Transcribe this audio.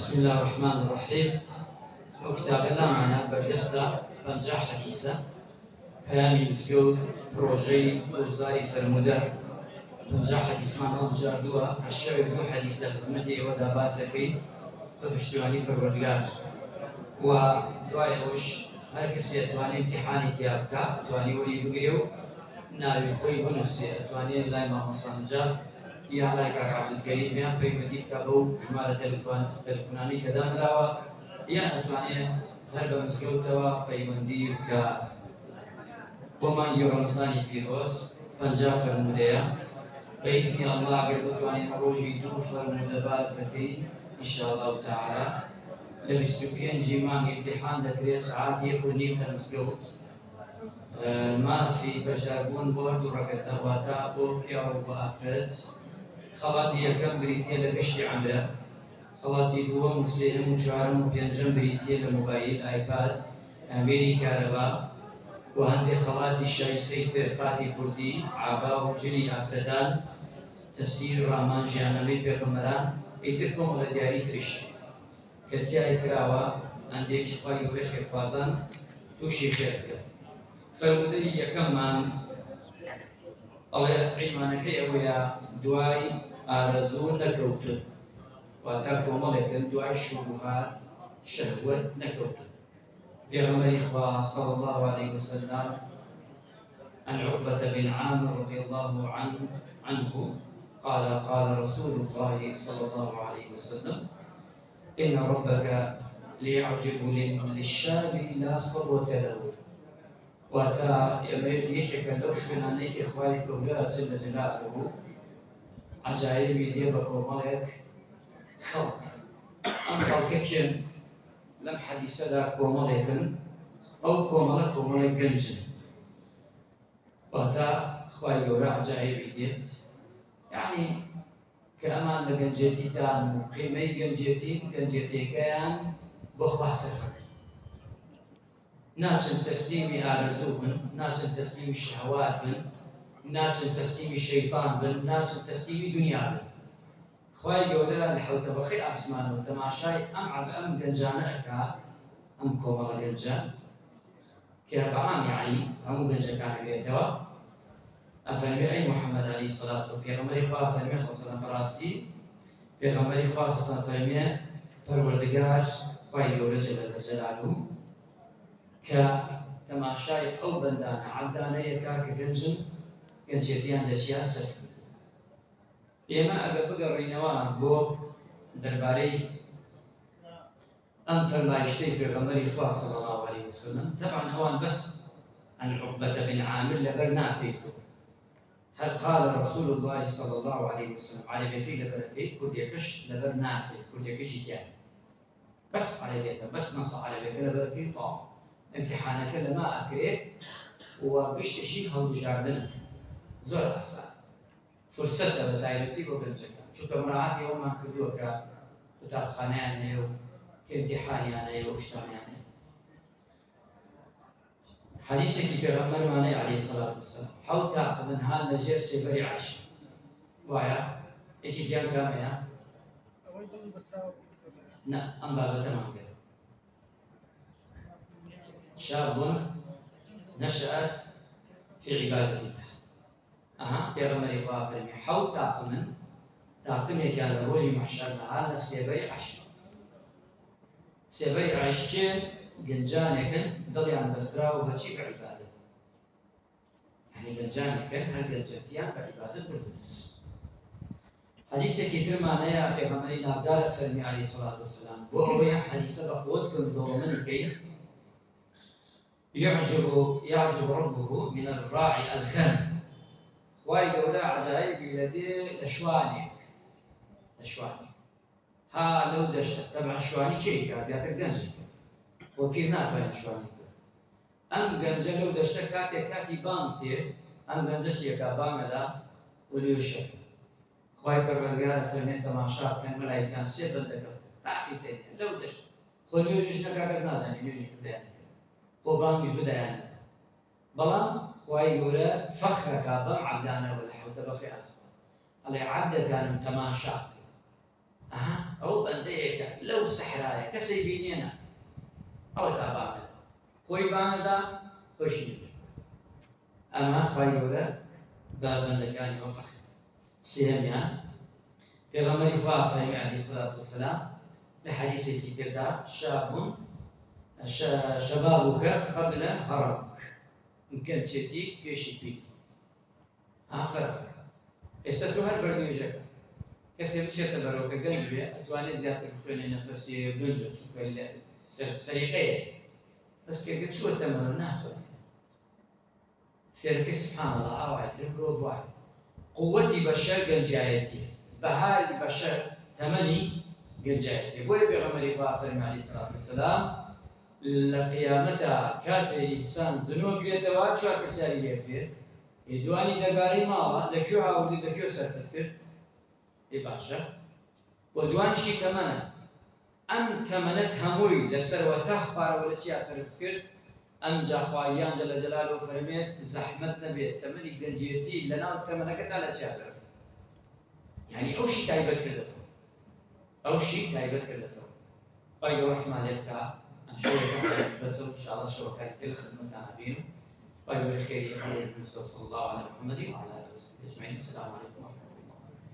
بسم الله الرحمن الرحيم. وكتابنا معنا بردستا 50 حديثة هامي مسجود بروجي وزاري فرمودة 50 حديث معنا وجاردوها الشعر ذو حديث لخدمته ودا بازكي ببشتواني بالرجال ودواي وش هركس يتواني امتحاني تيابكا تواني ولي بقريو ناوي خوي بنفسي تواني الله ما مصانجا يا الله كاك عبد الكريم يا في مدينة كابو جمال تلفوناني كدان راوا يا أتواني هرب مسجود توا في مدينة ك وما يرمضاني في روس بنجا فرموديا بإذن الله قد أتواني مروجي دوفر مدبات لكي إن شاء الله تعالى لبستوكين جيمان امتحان ذكري ساعات يكون نيم المسجود ما في بشاربون بورد ورقة واتا بوركيا وآفرت خلاتي يكم بريتيا لكشي عنده خلاتي دوام وسيهم وشارم وبينجم بريتيا لموبايل آيباد أميري كهرباء وهندي خلاتي الشايستي ترفاتي كردي عبا وجني أفردان تفسير الرحمن جانبي بيغمران اتركم على دياري ترش كتيا إكراوا عندك خواهي ورخي خوازان توشي خيرك فرمودني يكمان الله عيمانك أويا دواي آرزو نكوت واتاكو ملكا دواي الشبهات شهوة نكوت في غمر إخوة صلى الله عليه وسلم عن عقبة بن عامر رضي الله عنه قال رسول الله صلى الله عليه وسلم إن ربك ليعجب للشاب لا صبوة له واتا يميت يشكل لوش من أنك إخوانك ولا جل جلاله عجائب يديبك وملك خلق أم خلقك لم حديث ذاك وملك أو كوملك وملك جنجن واتا إخوانك ولا عجائب يديت يعني كأمان لجنجتي تان قيمة جنجتي كيان بخوا سفر ناچن تسليمي آرزوهن ناچن تسليمي الشهوات بن ناچن تسليمي الشيطان بن ناچن تسليمي دنيا بن خواهي جولا لحوت بخي أسمان وتماشاي أم جنجانا أكا أم كومالا جنجان كأربعان يعني أم جنجا كان بيتوا أفرمي أي محمد عليه الصلاة والسلام في غمري خواه أفرمي خاصة فراستي في غمري خاصة أفرمي پروردگار خواهي جولا جل جلاله كتماشاي أو بندانة عبدانة يكاك جنجن جنجتيان لسياسة إما أبا بقى رينوان بو درباري أم فرمايشتي في غمر إخوة صلى الله عليه وسلم طبعا هوان بس عن عقبة بن عامر لبرناكي هل قال رسول الله صلى الله عليه وسلم على بكي لبركي كل يكش لبرناكي كل يكش جان بس على ذلك بس نص على بكي لبركي طبعا امتحانك لما أكريت وبشت شيء هل جاردن زور أسا فرصة بتاعتي بقولك شو كمراتي يوم ما كدوك كتاب خاناني وكامتحاني أنا وشتاني أنا حديثك في غمر ماني عليه الصلاة والسلام حاول تأخذ من هذا الجرس بري عاش وايا إيش جام كاميا لا أم بابا تمام كده شاب نشأت في عبادة الله يا غمر إخوة حاول تاقمن كان روجي محشرنا هذا سيبري عشتين جنجانك ضلي عن بسرا وبتشي بعبادة يعني جنجانك هل جنجتيان بعبادة بردوتس حديث كتير معناه في غمر نافدار فرمي عليه الصلاة والسلام وهو حديث بقوت كن ضمن كيف يعجب ربه من الراعي الغنم خواي قولا عجائب لدي لشوانك ها لو دشت طبعا شواني كيف زيادة جنجك وكيرنا بين شوانك أم جنجة لو دشت كاتي بانتي أم جنجة شيكا بانه لا وليوشك خواي پروردگار فرمي تماشا كان ملايكان سيبن دكتور تاكي تاني لو دشت خليوشش نكاكز نازاني ليوشك بداني وبانجش بدأنا بلان خواهي يقول فخرك بم عبدانا ولا حوت بخي أسفل على عبد كان تماشى ئەو بەندەیەکە لەو سەحرایە کەسەی بینێنە ئەوە تا بانەدا خۆی بانەدا خۆشی ئەمە خوای گەورە بە بەندەکانی ئەوە فەخر سێهەمیان پێغەمبەری خوا فەرمی عەلەیهی سەڵات وەسەلام لە حەدیثێکی تردا شەبابك قبل هەڕەمک گەنجێتی پێشی پیر فەرق ئێستا تۆ هەر بەردێژەکە کەسێ بچێتە بەرەو کە گەنج بێ ئەتوانێت زیاتر بخوێنێ نەفەسی گەنجە چونکە سەریقەیە بەس پێگە چووە تەمەنە ناتوانێت سێرەکەی سوبحان الله ئاوایتر بۆ بوای قووەتی بەشەر گەنجایەتیە بەهاری بەشەر تەمەنی گەنجایەتیە بۆیە پێغەمبەری خوا فەرمی عەلەیهی سەڵات وەسەلام لە قیامەتە کاتێ ئینسان زنۆ کرێتەوە چوار پرسیاری لێ کرێت دوانی دەربارەی ماڵە لەکوێ هاوردی لەکوێ سەرفت کرد باشە بۆ دوانیشی تەمەنە ئەم تەمەنەت هەمووی لەسەرەوە تا خوارەوە لە چیا سەرفت کرد ئەم جاخواییان جەلە جەلالەوە فەرمێت زەحمەت نەبێت تەمەنی گەنجێتی لەناو تەمەنەکەدا لە چیا سەرفت یعنی ئەوشی تایبەت کردێتەوە ئەوشی تایبەت کردێتەوە خوای گەورە ڕەحمان لێ بکات ئەم شەوەیە بەسەر ئینشاءالله شەوەکانی تر خدمەتتان ئەبێن خوای گەورە خێری ئەوەش بێت صلی الله علی محەممەد وعلى آله وصحبه أجمعين السلام عليكم ورحمة الله